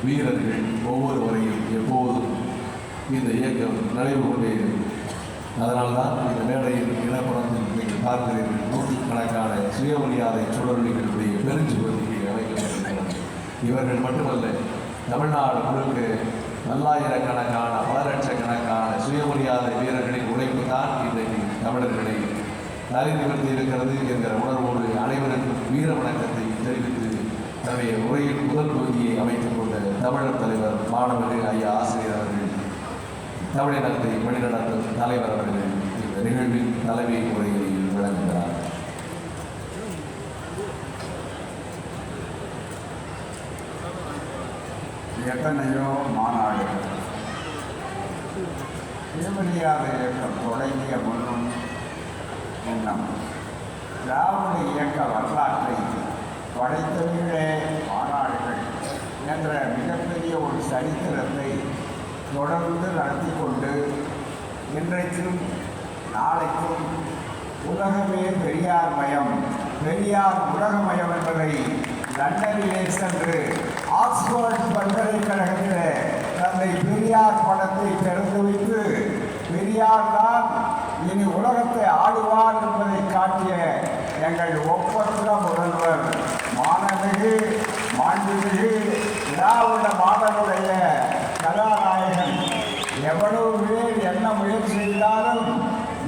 வீரர்கள் ஒவ்வொருவரையும் எப்போதும் இந்த இயக்கம் நடைபெற்று கொண்டே இருக்கும். அதனால்தான் இந்த மேடையில் இனப்புறத்தில் நீங்கள் பார்க்கிறீர்கள் நூற்றுக்கணக்கான சுயமரியாதை சுடரொலிகளுடைய பெருஞ்சுவதிக்கு அமைக்கப்பட்டிருக்கிறது. இவர்கள் மட்டுமல்ல, தமிழ்நாடு முழுக்க பல்லாயிரக்கணக்கான பல லட்சக்கணக்கான சுயமரியாதை வீரர்களின் உழைப்பு தான் இன்றைக்கு தமிழர்களை தலைநிமிர்த்தி இருக்கிறது என்கிற உணர்வோடு அனைவருக்கும் வீர வணக்கத்தை தெரிவித்து தன்னுடைய உரையில் முதல் பகுதியை அமைத்துக் கொண்ட தமிழர் தலைவர் மாணவர்கள் ஐயா ஆசிரியர் அவர்கள், தமிழினத்தை வழிநடத்தும் தலைவர் அவர்கள் இந்த நிகழ்வில் தலைமை உரைகளில் விளங்குகிறார். எத்தனையோ மாநாடுகள் சுயமரியாதை இயக்கம் தொடங்கிய முன்னும் எண்ணம் திராவிட இயக்க வரலாற்றை படைத்தவர்களே மாநாடுகள் என்ற மிகப்பெரிய ஒரு சரித்திரத்தை தொடர்ந்து நடத்தி கொண்டு இன்றைக்கும் நாளைக்கும் உலகமே பெரியார் மயம், பெரியார் உலகமயம் என்பதை லண்டனிலே சென்று ஆக்ஸ்போர்ட் பல்கலைக்கழகத்தில் தந்தை பெரியார் படத்தை திறந்து வைத்து பெரியார் தான் இனி உலகத்தை ஆடுவார் என்பதை காட்டிய எங்கள் ஒப்பற்ற முதல்வர் மாண்புமிகு திராவிட மாடலுடைய கதாநாயகன் எவ்வளவு பேர் என்ன முயற்சி செய்தாலும்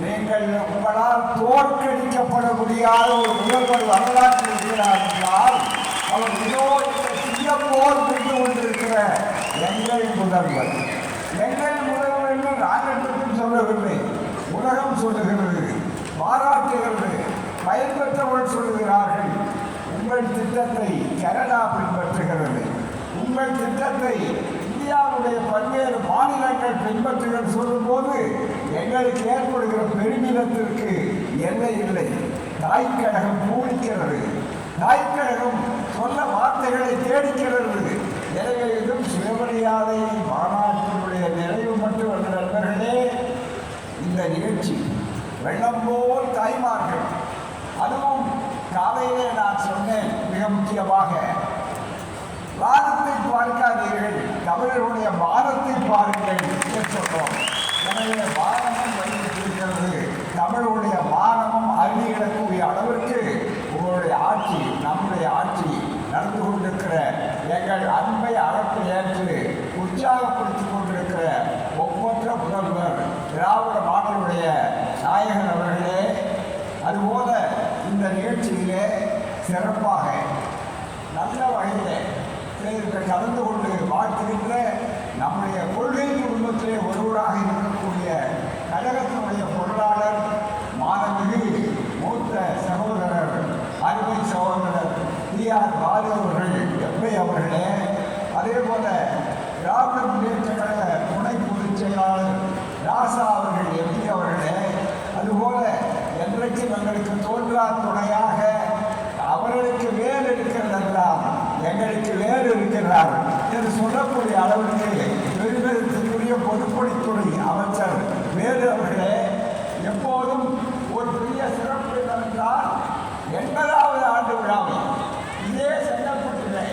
நீங்கள் உங்களால் தோற்கடிக்கப்பட முடியாத ஒரு முதல்வர் வரலாற்று இருக்கிறார் என்றால் அவர் இதோ போர் புரிந்து கொண்டிருக்கிற எங்கள் முதல்வர் என்று நாங்கள் சொல்லவில்லை, உலகம் சொல்லுகிறது, பாராட்டுகிறது, பயன்பெற்றவர்கள் சொல்லுகிறார்கள். உங்கள் திட்டத்தை கனடா பின்பற்றுகிறது, உங்கள் திட்டத்தை இந்தியாவுடைய பல்வேறு மாநிலங்கள் பின்பற்றுகள் சொல்லும்போது எங்களுக்கு ஏற்படுகிற பெருமிதத்திற்கு எல்லை இல்லை. தாய்க்கழகம் பூரிக்கிறது, தாய்க்கழகம் சொல்ல வார்த்தைகளை தேடிக்கிறது. எனவே இதுவும் சுயமரியாதை மாநாட்டினுடைய நிறைவு மட்டுமல்ல நண்பர்களே, இந்த நிகழ்ச்சி வெள்ளம் போல் தாய்மார்கள், அதுவும் காலையிலே நான் சொன்னேன், மிக முக்கியமாக வானத்தை பார்க்காதீர்கள், தமிழர்களுடைய வானத்தை பாருங்கள் என்று சொன்னோம். எனவே வானமும் வலியுறுத்தியிருக்கிறது, தமிழுடைய வானமும் அருகிடக்கூடிய அளவிற்கு உங்களுடைய ஆட்சி, நம்முடைய ஆட்சி நடந்து கொண்டிருக்கிற எங்கள் அன்பை அழைப்பு ஏற்று உற்சாகப்படுத்திக் கொண்டிருக்கிற ஒப்பற்ற முதல்வர் திராவிட மாடலுடைய நாயகன் அவர்களே, அதுபோல இந்த நிகழ்ச்சியிலே சிறப்பாக நல்ல வகையில் கலந்து கொண்டு வாழ்த்துகின்ற நம்முடைய கொள்கை குடும்பத்திலே ஒருவராக இருக்கக்கூடிய கழகத்தினுடைய பொருளாளர் மாண்புமிகு மூத்த சகோதரர் அருமை சகோதரர் டி.ஆர். பாலு அவர்கள், எம்பி அவர்களே, அதே போல திராவிட முன்னேற்ற கழக துணை பொதுச் செயலாளர் ராசா அவர்கள், எம்பி அவர்களே, அதுபோல என்றைக்கும் எங்களுக்கு தோன்றா துணையாக அவர்களுக்கு வேறு இருக்கிறதெல்லாம் எங்களுக்கு வேறு இருக்கிறார் என்று சொல்லக்கூடிய அளவிற்கு பெருமிதத்திற்குரிய பொதுப்பணித்துறை அமைச்சர் வேறு அவர்களே, எப்போதும் ஒரு பெரிய சிறப்பு என்னவென்றால் 80வது ஆண்டு விழாவை இதே செங்கல்பட்டிலே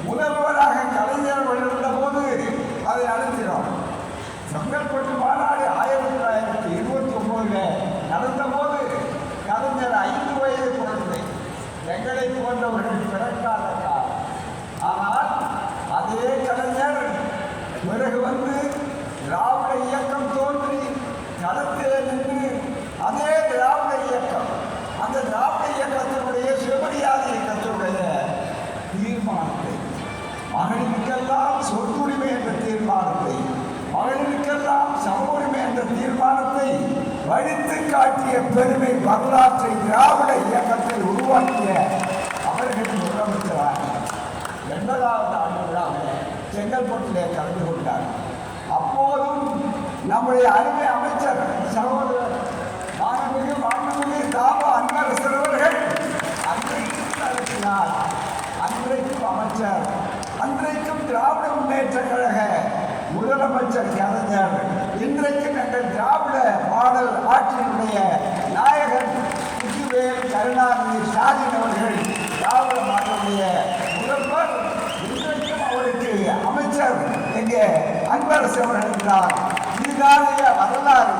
முதல்வராக கலைஞர் இருந்த போது அதை நடத்தினோம். செங்கல்பட்டு மாநாடு 1929 நடந்த போது கலைஞர் 5 வயது குழந்தை, எங்களை போன்றவர்கள் பிறக்காத காலம். ஆனால் அதே கலைஞர் பிறகு வந்து திராவிட இயக்கம் தோன்றி களத்திலே நின்று அதே திராவிட இயக்கம், அந்த திராவிட இயக்கத்தினுடைய சுயமரியாதை இயக்கத்தினுடைய தீர்மானத்தை, மகளிருக்கெல்லாம் சொத்துரிமை என்ற தீர்மானத்தை, மகளிருக்கெல்லாம் சம உரிமை என்ற தீர்மானத்தை வடித்து காட்டிய பெருமை வரலாற்றை திராவிட இயக்கத்தை உருவாக்கிய அவர்கள் முதலமைச்சராக 80வது ஆண்டு விழாவில் செங்கல்பட்டிலே கலந்து கொண்டார். அப்போதும் நம்முடைய அருமை அமைச்சர் சகோதரர் மாண்புமிகு தாபா அன்பரசர் அவர்கள் அன்றைக்கும் நடத்தினார், அன்றைக்கும் அமைச்சர், அன்றைக்கும் திராவிட முன்னேற்ற கழக முதலமைச்சர் கலைஞர், இன்றைக்கும் எங்கள் திராவிட மாடல் ஆட்சியினுடைய நாயகன் முத்துவேல் கருணாநிதி ஸ்டாலின் அவர்கள் திராவிட மாடலுடைய முதல்வர், இன்றைக்கும் அவருக்கு அமைச்சர் தமிழரசு அவர்கள் என்றார். இதுதானே வரலாறு.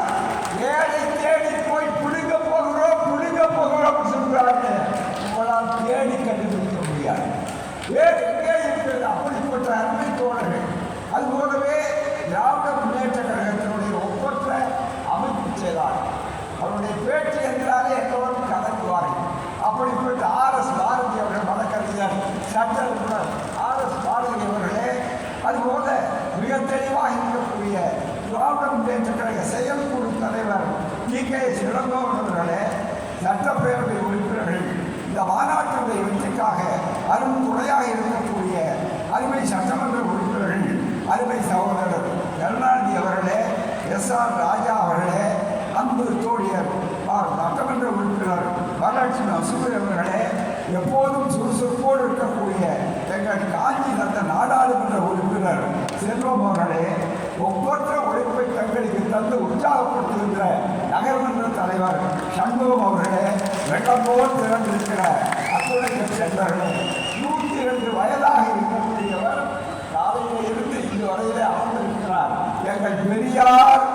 ஏழை தேடி போய் புழுங்க போகிறோம் சொல்றாங்க. உங்களால் தேடி கண்டுபிடிக்க முடியாது. வேறு எங்கே இருக்கிறது அப்படிப்பட்ட அருமை தோழர்கள்? அதுபோலவே திராவிட முன்னேற்ற கழகத்தினுடைய ஒப்பற்ற அமைப்பு செயலாளர் அவருடைய பேச்சு என்றாலே எல்லோரும் கலந்துவார்கள். அப்படிப்பட்ட RS பாரதி அவர்கள் வழக்கறிஞர் சட்ட நிபுணர் RS பாரதி அவர்களே, அதுபோல மிக தெளிவாக இருக்கக்கூடிய திராவிட முன்னேற்ற கழக செயற்குழு தலைவர் TKS இளங்கோவன் அவர்களே, சட்டப்பேரவை உறுப்பினர்கள், இந்த மாநாட்டினுடைய வெற்றிக்காக அருந்துணையாக இருக்கக்கூடிய அருமை சட்டமன்ற உறுப்பினர்கள், அருமை சகோதரர் கருணாநிதி அவர்களே, SR ராஜா அவர்களே, அன்பு தோழியர் சட்டமன்ற உறுப்பினர் வரலட்சுமி அசுமதி அவர்களே, எப்போதும் சுறுசுறுப்போடு இருக்கக்கூடிய எங்கள் காஞ்சி தந்த நாடாளுமன்ற உறுப்பினர் செல்வம் அவர்களே, ஒவ்வொற்ற உழைப்பை தங்களுக்கு தந்து உற்சாகப்படுத்துகின்ற நகர்மன்ற தலைவர் சண்முகம் அவர்களே, வெள்ளம் போல் திறந்திருக்கிற அத்துணை செல்வர்களே, 102 வயதாக இருக்கக்கூடியவர் காலையில் இருந்து இன்று வரையிலே அமர்ந்திருக்கிறார். எங்கள் பெரியார்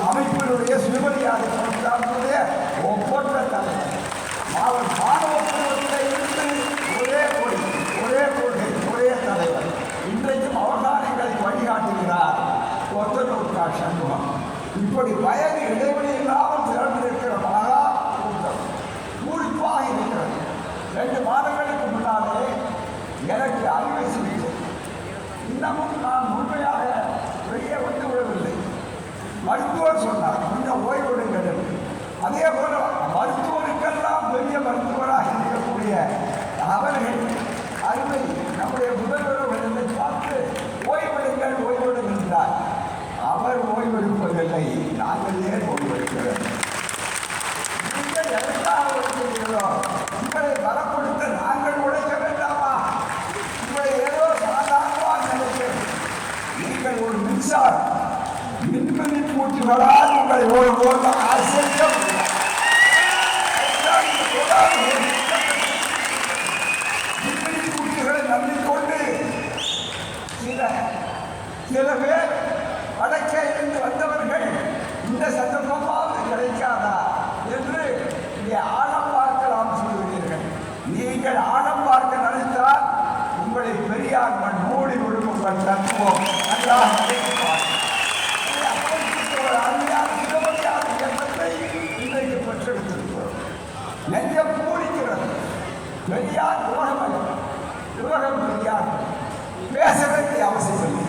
அமைப்பினுடைய சுயமரியாதை கொடுத்தாருடைய ஒவ்வொற்ற தலைவர் மாணவத்தில் இருந்து ஒரே கொள்கை ஒரே தலைவர். இன்றைக்கும் அவதானங்களை வழிகாட்டுகிறார் ஒத்தனூர் சண்முகம். இப்படி வயது இடைவெளி இல்லாமல் திறந்திருக்கிற மகா கூட்டம் பூரிப்பாக இருக்கிறது. 2 மாதங்களுக்கு முன்னாலே எனக்கு அறுவை சிகிச்சை. இன்னமும் நான் முழுமையாக வெளியே வந்து விடவில்லை. மருத்துவர் சொன்னார் கொஞ்சம் ஓய்வெடுங்கள். அதே போல மருத்துவருக்கெல்லாம் பெரிய மருத்துவராக இருக்கக்கூடிய அவர்கள் அருமை நம்முடைய முதல்வர் என்னை பார்த்து ஓய்வெடுங்கள் அவர் ஓய்வெடுப்பதில்லை, நாங்கள் ஏன் ஓய்வெடுக்கிறோம்? நீங்கள் எதற்காக ஓய்வெடுக்கிறீர்களோ உங்களை பலப்படுத்த நாங்கள் உழைக்க வேண்டாமா? உங்களை ஏதோ சாதாரணமாக நினைக்கிறேன். நீங்கள் ஒரு மின்மினி பூச்சிகளால் உங்களை ஒரு அசைக்க மின்மினி பூச்சிகளை நம்பிக்கொண்டு சில பேர் வடக்கையிலிருந்து வந்தவர்கள் இந்த சந்தர்ப்பமாவது கிடைக்காதா என்று இங்கே ஆழம் பார்க்கலாம் சொல்கிறீர்கள். நீங்கள் ஆழம் பார்க்க நினைத்தால் உங்களை பெரியார் மண் மூடி விடும் உங்கள் தத்துவம் நன்றாக நினைப்பார். இன்றைக்கு பெற்றெடுத்திருக்கிறோம். நெஞ்சம் பூரிக்கிறது. பெரியார் உலகம் பெரியார் பேச வேண்டிய அவசியம் இல்லை.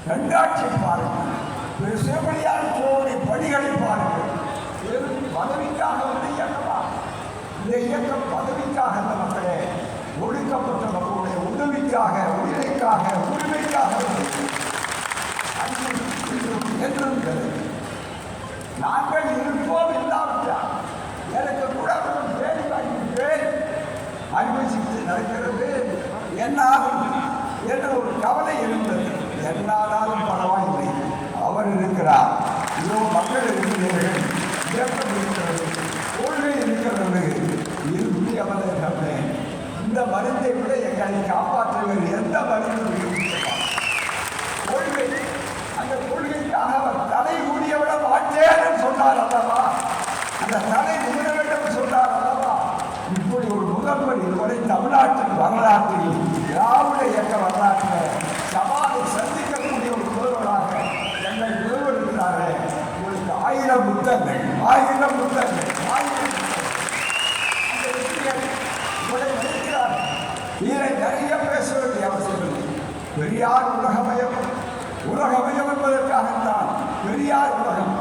கண்காட்சி பாருங்கள், சிவபடியார் கோவிலை படிகளை பாருங்கள். பதவிக்காக வந்து இயக்கமா? இந்த இயக்கம் பதவிக்காக அந்த மக்களே, ஒடுக்கப்பட்ட மக்களுடைய உதவிக்காக, உயிரைக்காக, உரிமைக்காக என்றும் நாங்கள் இருப்போம் இல்லாவிட்டால் எனக்கு கூட பேடி வாங்கிட்டு அறுவை சிகிச்சை நடக்கிறது என்னாகும் என்ற ஒரு கவலை இருந்தது. என்னாலும் பரவாயில்லை, அவர் இருக்கிறார். இதோ மக்கள் இருக்கிறீர்கள், இயக்கம் இருக்கிறது, கொள்கை இருக்கிறது. இறுதி அவர்களே, இந்த மருந்தை விட எங்களை காப்பாற்றுவது எந்த மருந்து? கொள்கை. அந்த கொள்கைக்காக அவர் தலை ஊதிய விட மாட்டேன் சொன்னார் அல்லவா? அந்த தலை ஊத வேண்டும் சொன்னார் அல்லவா? இப்படி ஒரு முதல்வர் இதுவரை தமிழ்நாட்டின் வரலாற்றில், திராவிட இயக்க வரலாற்றில் சவாலை சந்திக்கக்கூடிய ஒரு முதல்வராக எங்கள் முதல்வர் இருக்கிறாரே. உங்களுக்கு 1000 புத்தகங்கள் இதை நிறைய பேச வேண்டிய அவசியம் இல்லை. பெரியார் உலகமயம் என்பதற்காகத்தான் பெரியார் உலகம்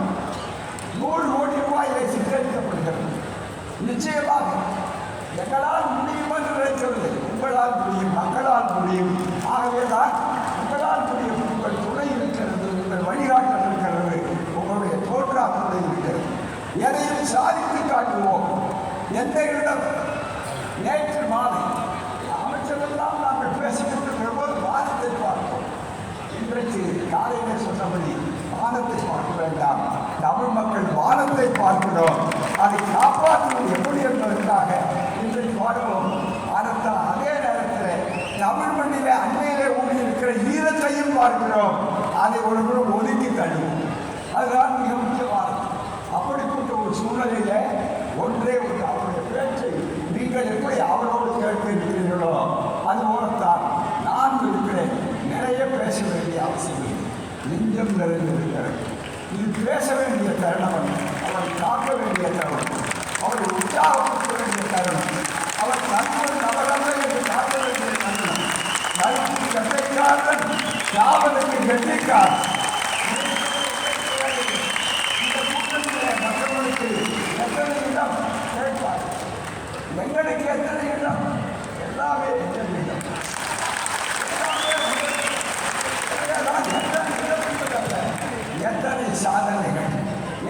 100 கோடி ரூபாயிலே சித்தரிக்கப்படுகிறது. நிச்சயமாக எங்களால் முடியும் என்று நினைக்கவில்லை. உங்களால் முடியும், மக்களால் முடியும். ஆகவேதான் உங்களால் முடியும். உங்கள் துணை இருக்கிறது, உங்கள் வழிகாட்டல் இருக்கிறது, உங்களுடைய தோற்றாத்துறை இருக்கிறது. எதையும் சாதித்து காட்டுவோம். எந்த இடம் நேற்று மாலை அமைச்சரெல்லாம் நாங்கள் பேசிக்கொண்டிருக்கிற போது வானத்தை பார்ப்போம். இன்றைக்கு காலையில் சொன்னபடி வானத்தை பார்க்க வேண்டாம், தமிழ் மக்கள் வானத்தை பார்க்கிறோம். அதை காப்பாற்றுவது எப்படி என்பதற்காக இன்றைக்கு வாழ்வோம். ஆனால் அதே நேரத்தில் தமிழ் மண்ணிலே அண்மையிலே ஊறி இருக்கிற பார்க்கிறோம், அதை ஒருவரும் ஒதுக்கி தள்ளுவோம். அதுதான் மிக முக்கியமானது. அப்படிப்பட்ட ஒரு சூழ்நிலையில ஒன்றே ஒரு அவருடைய பேச்சை நீங்கள் எப்படி அவரோடு கேட்க இருக்கிறீர்களோ அதுபோலத்தான் நான் இருக்கிறேன். நிறைய பேச வேண்டிய அவசியம் இல்லை. நெஞ்சம் நிறைந்திருக்கிறது. இது பேச வேண்டிய தருணம், அவரை காக்க வேண்டிய தருணம், அவரை உற்சாகப்படுத்த வேண்டிய தருணம், அவர் நண்பர் நபரல்ல என்று காக்க வேண்டிய தருணம். நல்கு கட்டைக்காரன் யாவதற்கு கெட்டிக்காரன். இந்த கூட்டத்தில் மற்றவர்களுக்கு எத்தனை இடம் கேட்பார், எங்களுக்கு எத்தனை இடம், எல்லாமே எத்தனை இடம், எத்தனை சாதனைகள்,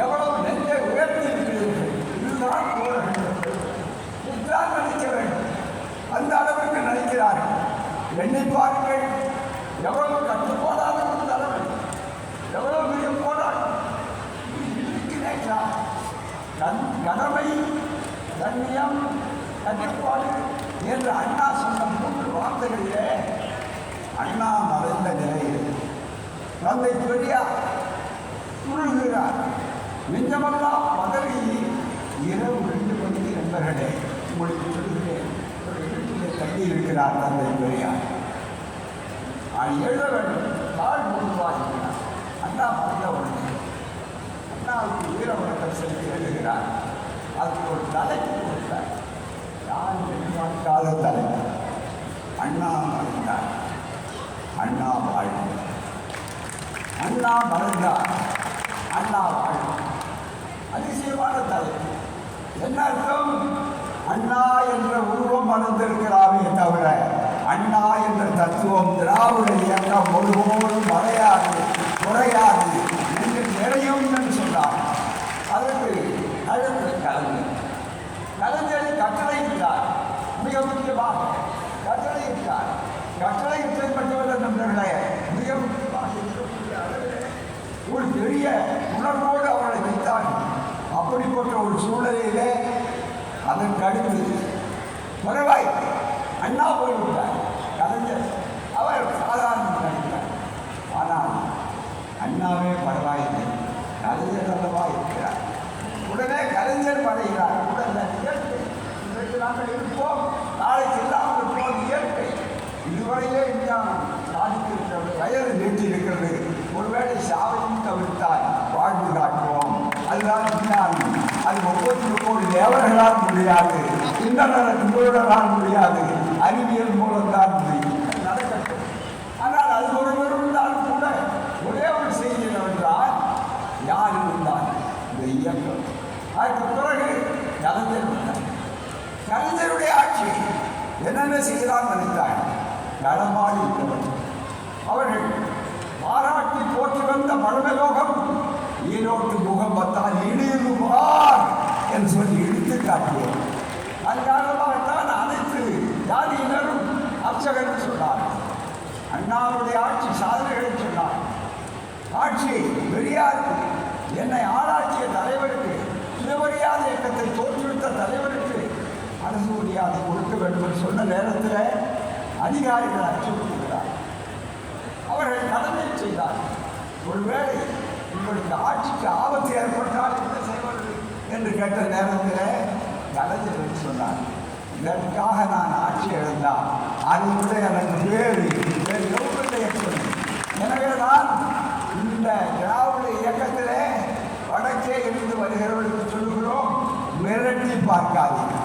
எவ்வளவு நெஞ்சை உயர்த்தியிருக்கிறீர்கள், இதுதான் தோழர்கள். இதுதான் நினைக்க வேண்டும். அந்த அளவுக்கு நினைக்கிறார்கள். எண்ணி பாருங்கள், எவ்வளவு கட்டுப்பாடான ஒரு தலைமை, எவ்வளவு பெரிய போராட்டம். கடமை, கண்ணியம், கட்டுப்பாடு என்று அண்ணா சொன்ன 3 வார்த்தைகளிலே அண்ணா மறைந்த நிலையில் தந்தை பெரியார் துழுகிறார். நெஞ்சமெல்லாம் பதறி இரவு 2 மணிக்கு நண்பர்களே உங்களுக்கு சொல்கிறேன், ஒரு வீட்டிலே தங்கி இருக்கிறார் தந்தை பெரியார். எழுத வேண்டும், கால் முழுவாகிறார். அண்ணா மறைந்த உடனே அண்ணாவுக்கு வீர வணக்கம் செலுத்தி எழுதுகிறார். அதுக்கு ஒரு தலைப்பு கொடுத்தார். யார் எதிர்பார்க்காத தலைப்பு. அண்ணா மறைந்தார், அண்ணா வாழ்ந்தார். அண்ணா மறைந்தார், அண்ணா வாழ்ந்தார். அதிசயமான தலைப்பு. என்ன அர்த்தம்? அண்ணா என்ற உருவம் மறைந்திருக்கிறாமே தவிர அண்ணா என்ற தத்துவம் திராவிட இயக்கம் ஒருபோதும் மறையாது, குறையாது என்று நிறையும் என்று சொன்னார். அதற்கு அடுத்த கலைஞரை கட்டளையிட்டார். மிக முக்கியமாக கட்டளையிட்டார். கட்டளையிட்டது மட்டுமல்ல நண்பர்களே, மிக முக்கியமாக இருக்கக்கூடிய அளவில் ஒரு பெரிய உணர்வோடு அவர்களை வைத்தார்கள். அப்படிப்பட்ட ஒரு சூழ்நிலையிலே அதற்கு அடுத்து பரவாய் அண்ணா போய்விட்டார். கலைஞர் அவர் சாதாரண நடித்தார். ஆனால் அண்ணாவே பரவாயில்லை, கலைஞர் அல்லவா இருக்கிறார். உடனே கலைஞர் படைகிறார். உடனே இயற்கை, இன்றைக்கு நாங்கள் இருப்போம், நாளைக்கு இல்லாமல் இருப்போம், இயற்கை. இதுவரையிலே விஞ்ஞானம் சாதித்திருக்கிறது, வயது நீட்டிருக்கிறது. ஒருவேளை சாவையும் தவிர்த்தால் வாழ்ந்து காட்டுவோம். அதுதான் விஞ்ஞானம். அது ஒவ்வொரு தேவர்களால் முடியாது, இன்னொருவரால் முடியாது, அறிவியல் மூலம்தான் முடியும். நடக்கட்டும். ஆனால் அது ஒருவர் இருந்தாலும் கூட ஒரே ஒரு செய்தி என்னவென்றால், யார் இருந்தால் இந்த இயக்கம். அதற்கு பிறகு கலைஞர் வந்தார். கலைஞருடைய ஆட்சி என்னென்ன செய்யலாம் நினைத்தார். நடமாடி விட்டவர். அவர்கள் பாராட்டி போற்றி வந்த மழமலோகம் ஈரோட்டு முகம்பத்தான் இடியுமார் என்று சொல்லி இழுத்து காட்டுவோம். அது காரணமாகத்தான் அனைத்து ஜாதியினரும் அர்ச்சகர் சொன்னார். அண்ணாவுடைய ஆட்சி சாதனைகளை சொன்னார். ஆட்சி பெரியாருக்கு, என்னை ஆளாட்சிய தலைவருக்கு, சுயமரியாதை இயக்கத்தை தோற்றுவித்த தலைவருக்கு அரசு மரியாதை கொடுக்க வேண்டும் என்று சொன்ன நேரத்தில் அதிகாரிகள் அச்சுறுத்துகிறார். அவர்கள் கடமை செய்தார். ஒருவேளை உங்களுக்கு ஆட்சிக்கு ஆபத்து ஏற்பட்டால் என்ன செய்வது என்று கேட்ட நேரத்தில் கலைஞர் சொன்னார், இதற்காக நான் ஆட்சி எழுந்தால் அதை விட எனக்கு வேறு எவ்வளவு சொல்லி. எனவே தான் இந்த திராவிட இயக்கத்திலே வடக்கே இருந்து வருகிறவர்களுக்கு சொல்லுகிறோம், மிரட்டி பார்க்காதீர்கள்.